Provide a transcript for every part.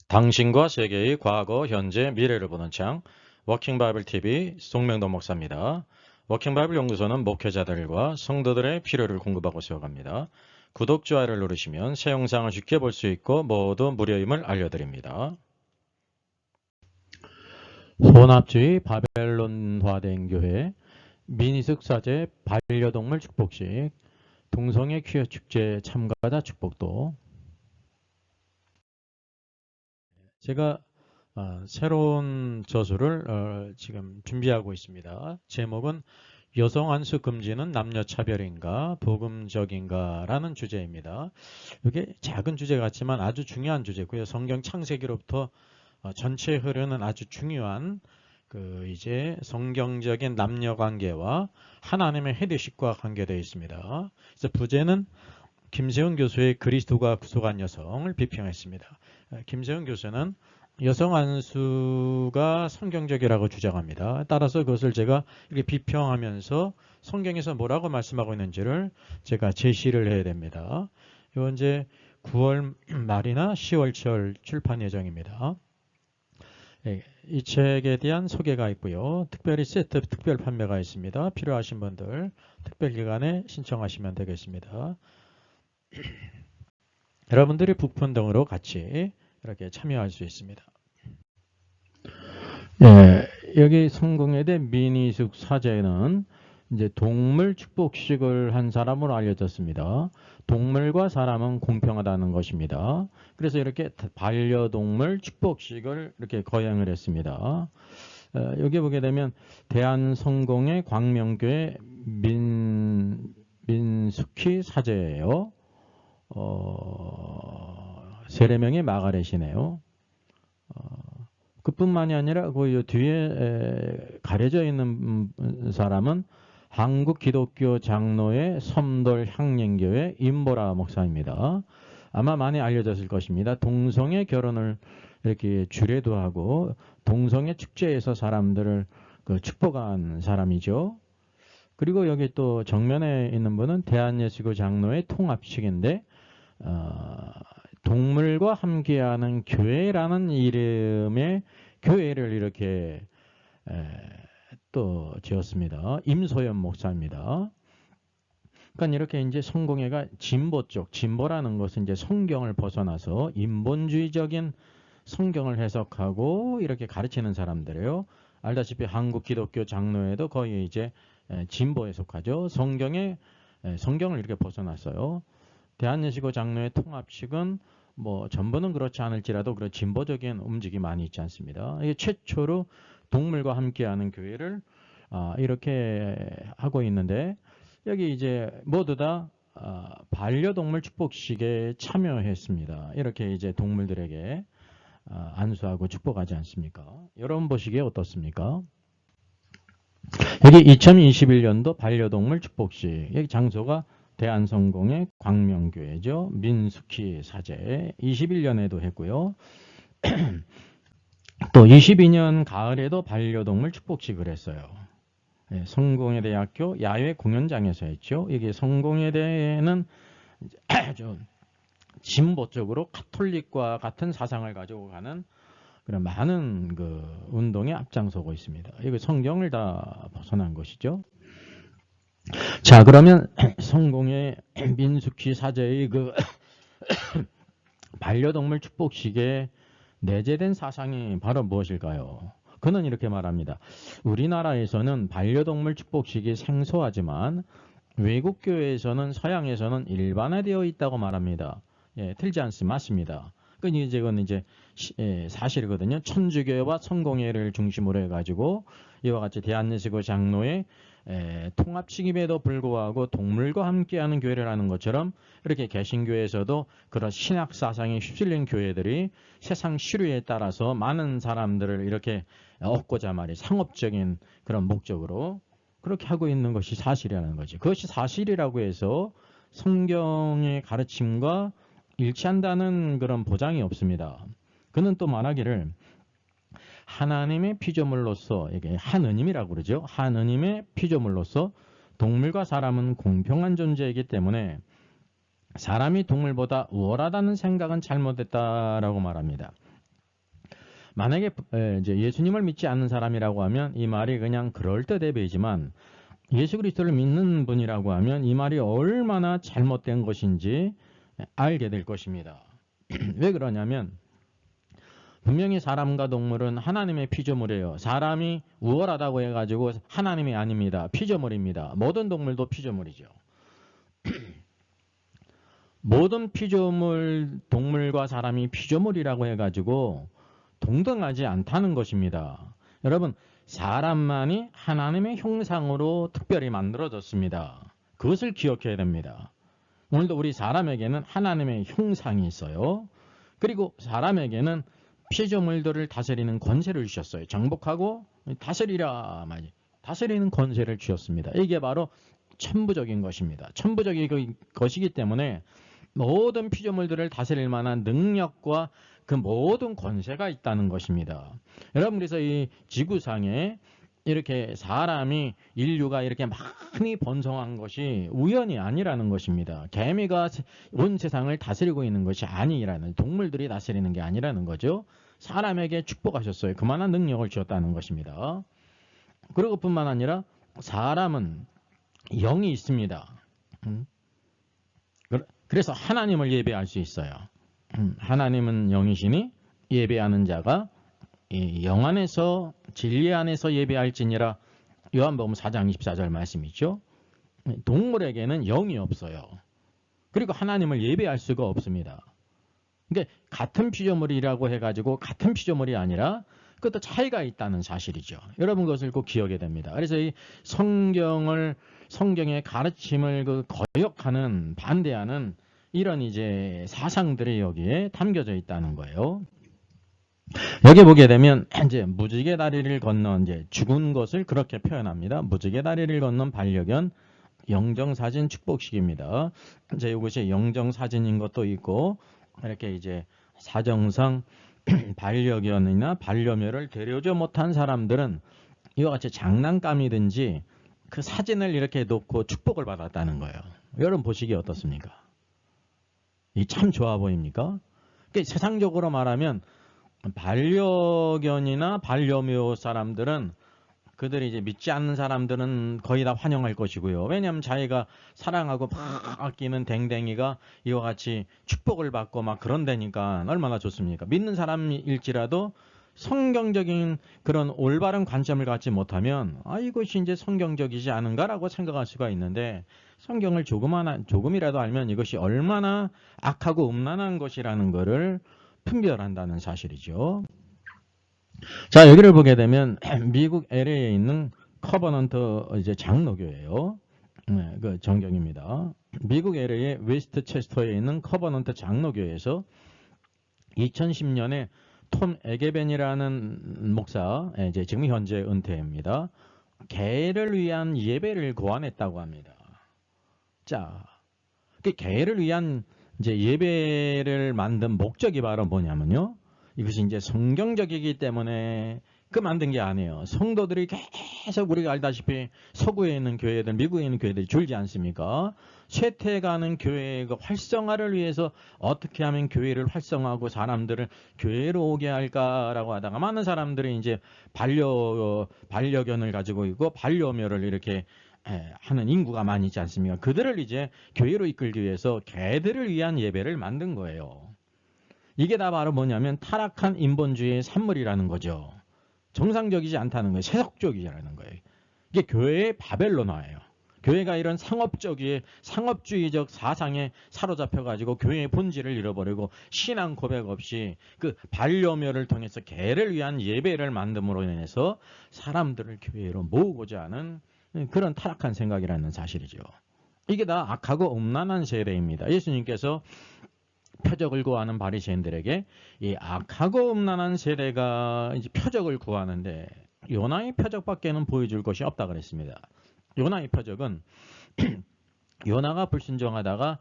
당신과 세계의 과거, 현재, 미래를 보는 창 워킹 바이블 TV 송명도 목사입니다. 워킹 바이블 연구소는 목회자들과 성도들의 필요를 공급하고 세워갑니다. 구독, 좋아요를 누르시면 새 영상을 쉽게 볼 수 있고 모두 무료임을 알려드립니다. 혼합주의 바벨론화된 교회, 미니숙 사제 반려동물 축복식, 동성애 퀴어 축제 참가자 축복도. 제가 새로운 저술을 지금 준비하고 있습니다. 제목은 여성 안수 금지는 남녀 차별인가 복음적인가 라는 주제입니다. 이게 작은 주제 같지만 아주 중요한 주제고요. 성경 창세기로부터 전체에 흐르는 아주 중요한 이제 성경적인 남녀 관계와 하나님의 헤드십과 관계되어 있습니다. 그래서 부제는 김세훈 교수의 그리스도가 구속한 여성을 비평했습니다. 김세훈 교수는 여성 안수가 성경적이라고 주장합니다. 따라서 그것을 제가 이렇게 비평하면서 성경에서 뭐라고 말씀하고 있는지를 제가 제시를 해야 됩니다. 이건 이제 9월 말이나 10월 초 출판 예정입니다. 이 책에 대한 소개가 있고요. 특별히 세트 특별 판매가 있습니다. 필요하신 분들 특별 기간에 신청하시면 되겠습니다. 여러분들이 북폰 등으로 같이 이렇게 참여할 수 있습니다. 여기 성공회대 미니숙 사제는 이제 동물 축복식을 한 사람으로 알려졌습니다. 동물과 사람은 공평하다는 것입니다. 그래서 이렇게 반려동물 축복식을 이렇게 거행을 했습니다. 여기 보게 되면 대한성공회 광명교회 민숙희 사제예요. 세례명이 마가렛이네요. 그뿐만이 아니라 그 뒤에 가려져 있는 사람은 한국 기독교 장로회 섬돌 향림교회 임보라 목사입니다. 아마 많이 알려졌을 것입니다. 동성애 결혼을 이렇게 주례도 하고 동성애 축제에서 사람들을 축복한 사람이죠. 그리고 여기 또 정면에 있는 분은 대한예수교 장로회 통합식인데 동물과 함께하는 교회라는 이름의 교회를 이렇게 또 지었습니다. 임소연 목사입니다. 그러니까 이렇게 이제 성공회가 진보 쪽, 진보라는 것은 이제 성경을 벗어나서 인본주의적인 성경을 해석하고 이렇게 가르치는 사람들이에요. 알다시피 한국 기독교 장로회도 거의 이제 진보에 속하죠. 성경을 이렇게 벗어났어요. 대한예수교 장로회 통합식은 뭐 전부는 그렇지 않을지라도 그런 진보적인 움직임이 많이 있지 않습니다. 이게 최초로 동물과 함께하는 교회를 이렇게 하고 있는데 여기 이제 모두 다 반려동물 축복식에 참여했습니다. 이렇게 이제 동물들에게 안수하고 축복하지 않습니까? 여러분 보시기에 어떻습니까? 여기 2021년도 반려동물 축복식, 여기 장소가 대한성공의 광명교회죠. 민숙희 사제 21년에도 했고요. 또 22년 가을에도 반려동물 축복식을 했어요. 성공회대학교 야외 공연장에서 했죠. 이게 성공회대는 아주 진보 쪽으로 카톨릭과 같은 사상을 가지고 가는 그런 많은 운동에 앞장서고 있습니다. 이거 성경을 다 벗어난 것이죠. 자, 그러면 성공의 민숙희 사제의 반려동물 축복식에 내재된 사상이 바로 무엇일까요? 그는 이렇게 말합니다. 우리나라에서는 반려동물 축복식이 생소하지만 외국 교회에서는 서양에서는 일반화되어 있다고 말합니다. 틀지 않습니다. 맞습니다. 이건 이제 사실이거든요. 천주교와 성공회를 중심으로 해가지고 이와 같이 대한예수교 장로의 통합식임에도 불구하고 동물과 함께하는 교회를 하는 것처럼 이렇게 개신교에서도 그런 신학 사상에 휩쓸린 교회들이 세상 시류에 따라서 많은 사람들을 이렇게 얻고자 말이 상업적인 그런 목적으로 그렇게 하고 있는 것이 사실이라는 거죠. 그것이 사실이라고 해서 성경의 가르침과 일치한다는 그런 보장이 없습니다. 그는 또 말하기를 하나님의 피조물로서, 이게 하느님이라고 그러죠. 하느님의 피조물로서 동물과 사람은 공평한 존재이기 때문에 사람이 동물보다 우월하다는 생각은 잘못됐다라고 말합니다. 만약에 이제 예수님을 믿지 않는 사람이라고 하면 이 말이 그냥 그럴듯해 보이지만 예수 그리스도를 믿는 분이라고 하면 이 말이 얼마나 잘못된 것인지 알게 될 것입니다. 왜 그러냐면 분명히 사람과 동물은 하나님의 피조물이에요. 사람이 우월하다고 해가지고 하나님이 아닙니다. 피조물입니다. 모든 동물도 피조물이죠. 모든 피조물, 동물과 사람이 피조물이라고 해가지고 동등하지 않다는 것입니다. 여러분, 사람만이 하나님의 형상으로 특별히 만들어졌습니다. 그것을 기억해야 됩니다. 오늘도 우리 사람에게는 하나님의 형상이 있어요. 그리고 사람에게는 피조물들을 다스리는 권세를 주셨어요. 정복하고 다스리라 말이 다스리는 권세를 주셨습니다. 이게 바로 천부적인 것입니다. 천부적인 것이기 때문에 모든 피조물들을 다스릴 만한 능력과 그 모든 권세가 있다는 것입니다. 여러분, 그래서 이 지구상에 이렇게 사람이 인류가 이렇게 많이 번성한 것이 우연이 아니라는 것입니다. 개미가 온 세상을 다스리고 있는 것이 아니라는, 동물들이 다스리는 게 아니라는 거죠. 사람에게 축복하셨어요. 그만한 능력을 주었다는 것입니다. 그리고 뿐만 아니라 사람은 영이 있습니다. 그래서 하나님을 예배할 수 있어요. 하나님은 영이시니 예배하는 자가 영 안에서 진리 안에서 예배할지니라. 요한복음 4장 24절 말씀이죠. 동물에게는 영이 없어요. 그리고 하나님을 예배할 수가 없습니다. 그러니까 같은 피조물이라고 해가지고 같은 피조물이 아니라 그것도 차이가 있다는 사실이죠. 여러분 그것을 꼭 기억해야 됩니다. 그래서 이 성경의 가르침을 거역하는, 반대하는 이런 이제 사상들이 여기에 담겨져 있다는 거예요. 여기 보게 되면 이제 무지개 다리를 건넌 이제 죽은 것을 그렇게 표현합니다. 무지개 다리를 건넌 반려견 영정사진 축복식입니다. 이제 이것이 영정사진인 것도 있고 이렇게 이제 사정상 반려견이나 반려묘를 데려오지 못한 사람들은 이와 같이 장난감이든지 그 사진을 이렇게 놓고 축복을 받았다는 거예요. 여러분 보시기 어떻습니까? 이 참 좋아 보입니까? 그러니까 세상적으로 말하면 반려견이나 반려묘 사람들은 그들이 이제 믿지 않는 사람들은 거의 다 환영할 것이고요. 왜냐하면 자기가 사랑하고 막 아끼는 댕댕이가 이와 같이 축복을 받고 막 그런 데니까 얼마나 좋습니까? 믿는 사람일지라도 성경적인 그런 올바른 관점을 갖지 못하면 이것이 이제 성경적이지 않은가라고 생각할 수가 있는데 성경을 조금이라도 알면 이것이 얼마나 악하고 음란한 것이라는 것을 분별한다는 사실이죠. 자, 여기를 보게 되면 미국 LA에 있는 커버넌트 이제 장로교예요. 네, 그 정경입니다. 미국 LA의 웨스트체스터에 있는 커버넌트 장로교에서 2010년에 톰 에게벤이라는 목사, 이제 지금 현재 은퇴입니다. 개를 위한 예배를 고안했다고 합니다. 자, 그 개를 위한 이제 예배를 만든 목적이 바로 뭐냐면요. 이것이 이제 성경적이기 때문에 그 만든 게 아니에요. 성도들이 계속 우리가 알다시피 서구에 있는 교회들, 미국에 있는 교회들이 줄지 않습니까? 쇠퇴가는 교회의 활성화를 위해서 어떻게 하면 교회를 활성화하고 사람들을 교회로 오게 할까라고 하다가 많은 사람들이 이제 반려견을 가지고 있고 반려묘를 이렇게 하는 인구가 많이 있지 않습니까? 그들을 이제 교회로 이끌기 위해서 개들을 위한 예배를 만든 거예요. 이게 다 바로 뭐냐면 타락한 인본주의의 산물이라는 거죠. 정상적이지 않다는 거예요. 세속적이라는 거예요. 이게 교회의 바벨론화예요. 교회가 이런 상업주의적 사상에 사로잡혀가지고 교회의 본질을 잃어버리고 신앙 고백 없이 그 반려묘를 통해서 개를 위한 예배를 만듦으로 인해서 사람들을 교회로 모으고자 하는 그런 타락한 생각이라는 사실이죠. 이게 다 악하고 음란한 세대입니다. 예수님께서 표적을 구하는 바리새인들에게 이 악하고 음란한 세대가 이제 표적을 구하는데 요나의 표적밖에는 보여줄 것이 없다 그랬습니다. 요나의 표적은 요나가 불순종하다가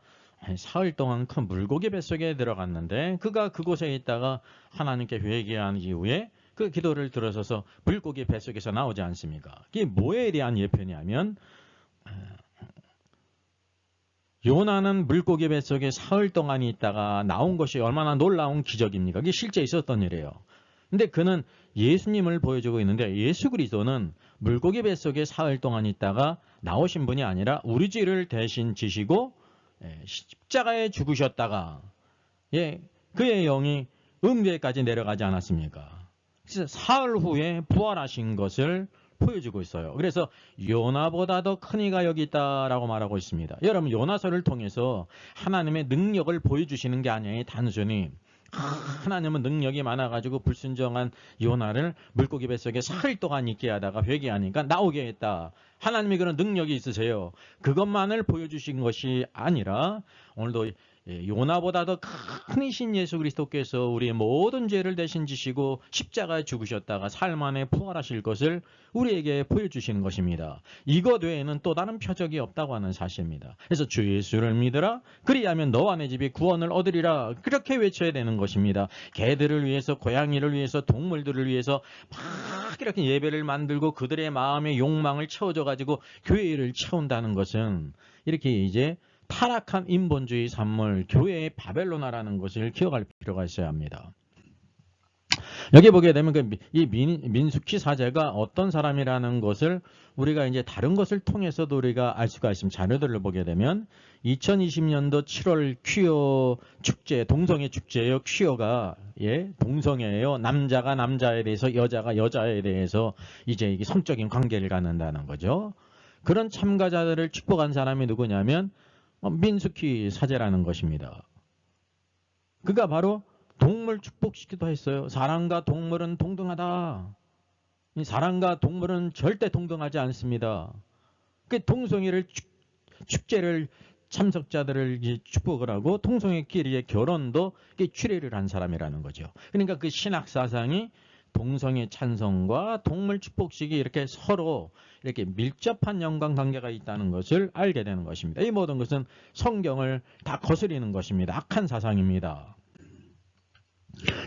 사흘 동안 큰 물고기 뱃속에 들어갔는데 그가 그곳에 있다가 하나님께 회개한 이후에 그 기도를 들어서서 물고기 뱃속에서 나오지 않습니까? 이게 뭐에 대한 예표냐면 요나는 물고기 뱃속에 사흘 동안 있다가 나온 것이 얼마나 놀라운 기적입니까? 이게 실제 있었던 일이에요. 근데 그는 예수님을 보여주고 있는데 예수 그리스도는 물고기 뱃속에 사흘 동안 있다가 나오신 분이 아니라 우리 죄를 대신 지시고 십자가에 죽으셨다가 그의 영이 음계까지 내려가지 않았습니까? 그래서 사흘 후에 부활하신 것을 보여주고 있어요. 그래서 요나보다 더 큰 이가 여기 있다라고 말하고 있습니다. 여러분 요나서를 통해서 하나님의 능력을 보여주시는 게 아니에요. 단순히 하나님은 능력이 많아가지고 불순종한 요나를 물고기 뱃속에 사흘 동안 있게 하다가 회개하니까 나오게 했다. 하나님이 그런 능력이 있으세요. 그것만을 보여주신 것이 아니라 오늘도 요나보다 더 큰 이신 예수 그리스도께서 우리의 모든 죄를 대신 지시고 십자가에 죽으셨다가 사흘 만에 부활하실 것을 우리에게 보여주시는 것입니다. 이것 외에는 또 다른 표적이 없다고 하는 사실입니다. 그래서 주 예수를 믿으라 그리하면 너와 내 집이 구원을 얻으리라 그렇게 외쳐야 되는 것입니다. 개들을 위해서 고양이를 위해서 동물들을 위해서 막 이렇게 예배를 만들고 그들의 마음의 욕망을 채워줘 가지고 교회를 채운다는 것은 이렇게 이제 타락한 인본주의 산물 교회의 바벨로나라는 것을 기억할 필요가 있어야 합니다. 여기 보게 되면 이 민수키 사제가 어떤 사람이라는 것을 우리가 이제 다른 것을 통해서도 우리가 알 수가 있습니다. 자료들을 보게 되면 2020년도 7월 퀴어 축제, 동성애 축제예요. 퀴어가 동성애예요. 남자가 남자에 대해서 여자가 여자에 대해서 이제 이게 성적인 관계를 갖는다는 거죠. 그런 참가자들을 축복한 사람이 누구냐면 민수키 사제라는 것입니다. 그가 바로 동물 축복시키기도 했어요. 사람과 동물은 동등하다. 사람과 동물은 절대 동등하지 않습니다. 그 동성애를 축제를 참석자들을 축복을 하고 동성애끼리의 결혼도 추례를 한 사람이라는 거죠. 그러니까 그 신학 사상이 동성애 찬성과 동물 축복식이 이렇게 서로 이렇게 밀접한 연관관계가 있다는 것을 알게 되는 것입니다. 이 모든 것은 성경을 다 거스리는 것입니다. 악한 사상입니다.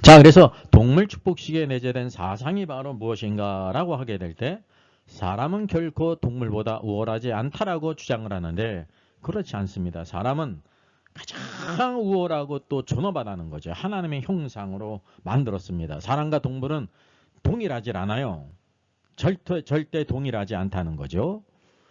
자, 그래서 동물 축복식에 내재된 사상이 바로 무엇인가라고 하게 될 때 사람은 결코 동물보다 우월하지 않다라고 주장을 하는데 그렇지 않습니다. 사람은 가장 우월하고 또 존엄하다는 거죠. 하나님의 형상으로 만들었습니다. 사람과 동물은 동일하지 않아요. 절대 동일하지 않다는 거죠.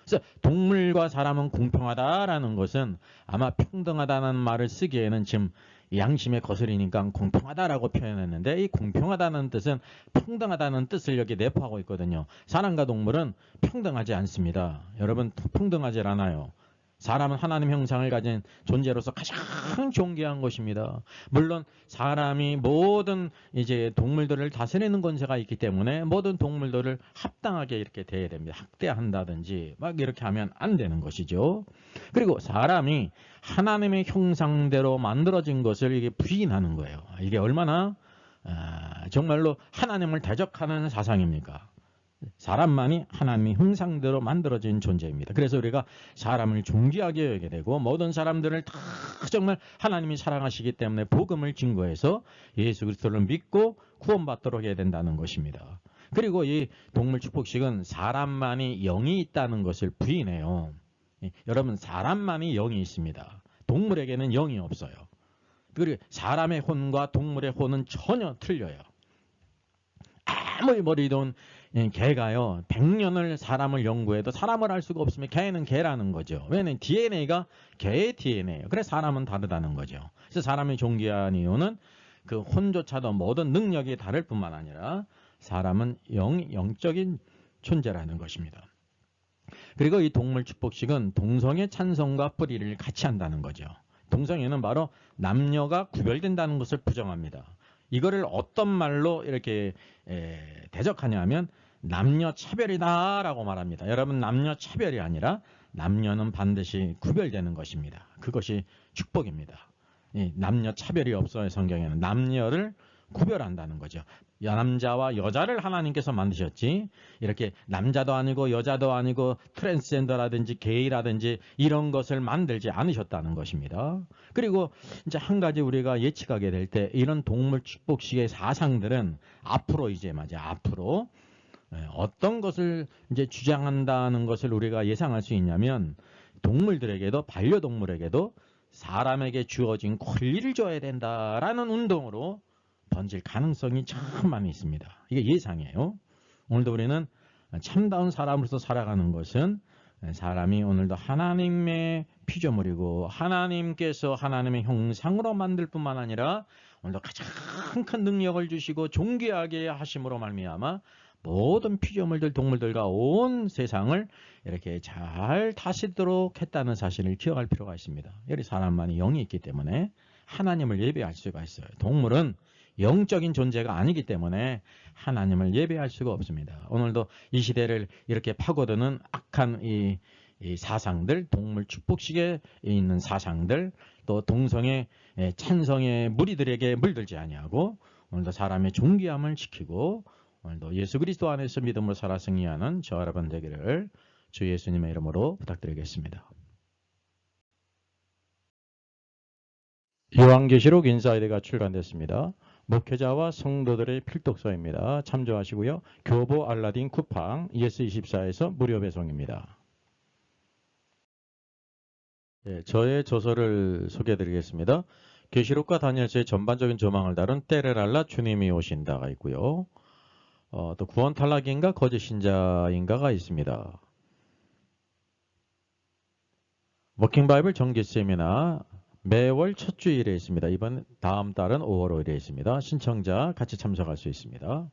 그래서 동물과 사람은 공평하다라는 것은 아마 평등하다는 말을 쓰기에는 지금 양심에 거스리니까 공평하다라고 표현했는데 이 공평하다는 뜻은 평등하다는 뜻을 여기 내포하고 있거든요. 사람과 동물은 평등하지 않습니다. 여러분 평등하지 않아요. 사람은 하나님 형상을 가진 존재로서 가장 존귀한 것입니다. 물론 사람이 모든 이제 동물들을 다스리는 권세가 있기 때문에 모든 동물들을 합당하게 이렇게 대해야 됩니다. 학대한다든지 막 이렇게 하면 안 되는 것이죠. 그리고 사람이 하나님의 형상대로 만들어진 것을 이게 부인하는 거예요. 이게 얼마나 정말로 하나님을 대적하는 사상입니까? 사람만이 하나님의 형상대로 만들어진 존재입니다. 그래서 우리가 사람을 존귀하게 여기게 되고 모든 사람들을 다 정말 하나님이 사랑하시기 때문에 복음을 증거해서 예수 그리스도를 믿고 구원받도록 해야 된다는 것입니다. 그리고 이 동물 축복식은 사람만이 영이 있다는 것을 부인해요. 여러분 사람만이 영이 있습니다. 동물에게는 영이 없어요. 그리고 사람의 혼과 동물의 혼은 전혀 틀려요. 아무리 머리돈 개가요 100년을 사람을 연구해도 사람을 알 수가 없으면 개는 개라는 거죠. 왜냐하면 DNA가 개의 DNA예요. 그래서 사람은 다르다는 거죠. 그래서 사람이 존귀한 이유는 그 혼조차도 모든 능력이 다를 뿐만 아니라 사람은 영적인 존재라는 것입니다. 그리고 이 동물 축복식은 동성애 찬성과 뿌리를 같이 한다는 거죠. 동성애는 바로 남녀가 구별된다는 것을 부정합니다. 이거를 어떤 말로 이렇게 대적하냐면 남녀 차별이다라고 말합니다. 여러분 남녀 차별이 아니라 남녀는 반드시 구별되는 것입니다. 그것이 축복입니다. 남녀 차별이 없어요. 성경에는 남녀를 구별한다는 거죠. 남자와 여자를 하나님께서 만드셨지 이렇게 남자도 아니고 여자도 아니고 트랜스젠더라든지 게이라든지 이런 것을 만들지 않으셨다는 것입니다. 그리고 이제 한 가지 우리가 예측하게 될 때 이런 동물 축복식의 사상들은 앞으로 앞으로 어떤 것을 이제 주장한다는 것을 우리가 예상할 수 있냐면 동물들에게도 반려동물에게도 사람에게 주어진 권리를 줘야 된다라는 운동으로 번질 가능성이 참 많이 있습니다. 이게 예상이에요. 오늘도 우리는 참다운 사람으로서 살아가는 것은 사람이 오늘도 하나님의 피조물이고 하나님께서 하나님의 형상으로 만들 뿐만 아니라 오늘도 가장 큰 능력을 주시고 존귀하게 하심으로 말미암아 모든 피조물들, 동물들과 온 세상을 이렇게 잘 다스리도록 했다는 사실을 기억할 필요가 있습니다. 여기 사람만이 영이 있기 때문에 하나님을 예배할 수가 있어요. 동물은 영적인 존재가 아니기 때문에 하나님을 예배할 수가 없습니다. 오늘도 이 시대를 이렇게 파고드는 악한 이 사상들, 동물 축복식에 있는 사상들, 또 동성애 찬성의 무리들에게 물들지 아니하고 오늘도 사람의 존귀함을 지키고 오늘도 예수 그리스도 안에서 믿음으로 살아 승리하는 저와 여러분 되기를 주 예수님의 이름으로 부탁드리겠습니다. 요한계시록 인사이드가 출간됐습니다. 목회자와 성도들의 필독서입니다. 참조하시고요. 교보 알라딘 쿠팡 ES24에서 무료 배송입니다. 저의 저서를 소개해드리겠습니다. 계시록과 다니엘서의 전반적인 조망을 다룬 때를 알라 주님이 오신다가 있고요. 또 구원 탈락인가 거짓 신자인가가 있습니다. 워킹 바이블 정기 세미나 매월 첫 주일에 있습니다. 다음 달은 5월 5일에 있습니다. 신청자 같이 참석할 수 있습니다.